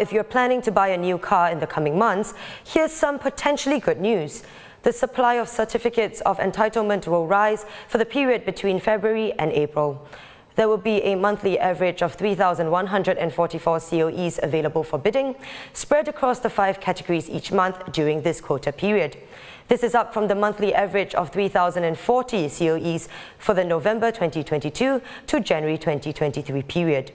if you're planning to buy a new car in the coming months, here's some potentially good news. The supply of certificates of entitlement will rise for the period between February and April. There will be a monthly average of 3,144 COEs available for bidding, spread across the 5 categories each month during this quota period. This is up from the monthly average of 3,040 COEs for the November 2022 to January 2023 period.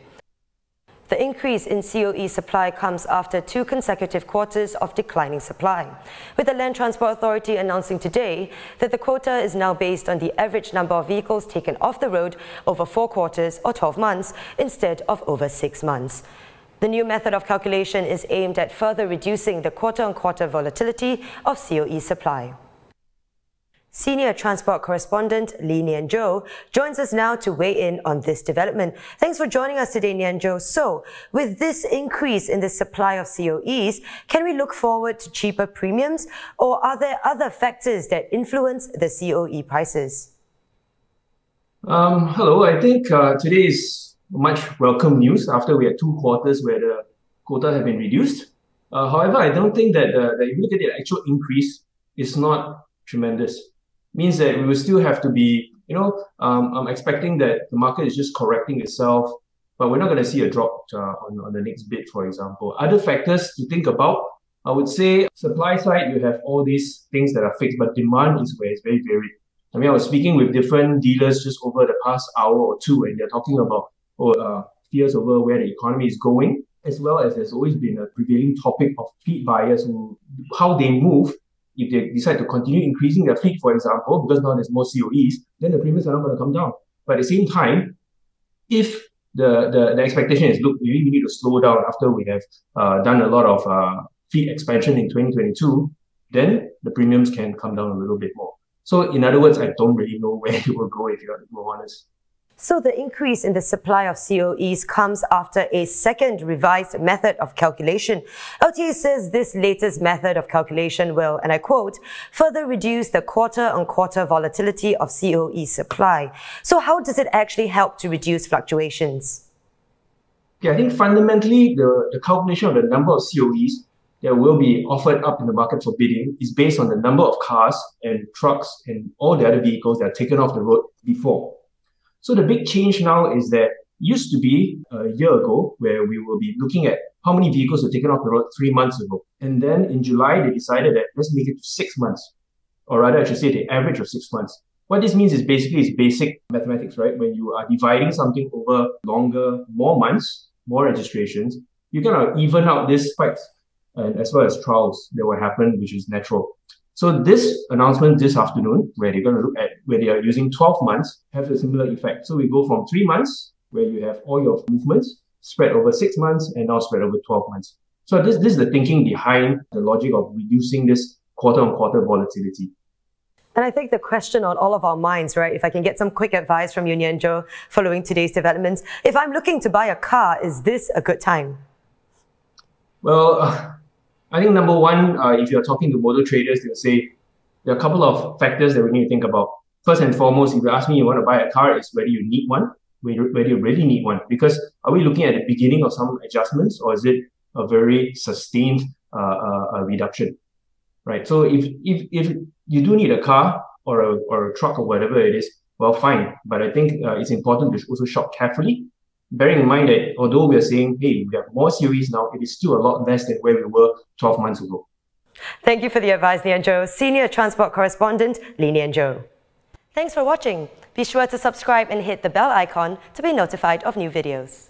The increase in COE supply comes after 2 consecutive quarters of declining supply, with the Land Transport Authority announcing today that the quota is now based on the average number of vehicles taken off the road over 4 quarters or 12 months instead of over 6 months. The new method of calculation is aimed at further reducing the quarter-on-quarter volatility of COE supply. Senior Transport Correspondent Lee Nian Tjoe joins us now to weigh in on this development. Thanks for joining us today, Nian Tjoe. So, with this increase in the supply of COEs, can we look forward to cheaper premiums, or are there other factors that influence the COE prices? Hello, I think today is much welcome news after we had 2 quarters where the quota have been reduced. However, I don't think that if you look at the actual increase, it's not tremendous. Means that we will still have to be, I'm expecting that the market is just correcting itself, but we're not going to see a drop on the next bid, for example. Other factors to think about, I would say supply side, you have all these things that are fixed, but demand is where it's very varied. I mean, I was speaking with different dealers just over the past hour or 2, and they're talking about fears over where the economy is going, as well as there's always been a prevailing topic of fleet buyers, how they move. If they decide to continue increasing their fleet, for example, because now there's more COEs, then the premiums are not going to come down. But at the same time, if the expectation is, look, we need to slow down after we have done a lot of fleet expansion in 2022, then the premiums can come down a little bit more. So in other words, I don't really know where it will go, if you're honest. So the increase in the supply of COEs comes after a second revised method of calculation. LTA says this latest method of calculation will, and I quote, further reduce the quarter-on-quarter volatility of COE supply. So how does it actually help to reduce fluctuations? Yeah, I think fundamentally the calculation of the number of COEs that will be offered up in the market for bidding is based on the number of cars and trucks and all the other vehicles that are taken off the road before. So the big change now is that used to be a year ago where we will be looking at how many vehicles were taken off the road 3 months ago. And then in July, they decided that let's make it to 6 months. Or rather, I should say the average of 6 months. What this means is basically basic mathematics, right? When you are dividing something over longer, more months, more registrations, you kind of even out these spikes and as well as trials that will happen, which is natural. So this announcement this afternoon, where they're going to look at where they are using 12 months, have a similar effect. So we go from 3 months, where you have all your movements, spread over 6 months, and now spread over 12 months. So this is the thinking behind the logic of reducing this quarter-on-quarter volatility. And I think the question on all of our minds, right, if I can get some quick advice from you, Nian Tjoe, following today's developments, if I'm looking to buy a car, is this a good time? Well, I think number one, if you're talking to motor traders, they'll say there are a couple of factors that we need to think about. First and foremost, if you ask me you want to buy a car, it's whether you need one, whether you really need one. Because are we looking at the beginning of some adjustments, or is it a very sustained reduction? Right. So if you do need a car or a truck or whatever it is, well, fine. But I think it's important to also shop carefully, bearing in mind that although we are saying, hey, we have more COEs now, it is still a lot less than where we were 12 months ago. Thank you for the advice, Nian Tjoe. Senior Transport Correspondent Lee Nian Tjoe. Thanks for watching. Be sure to subscribe and hit the bell icon to be notified of new videos.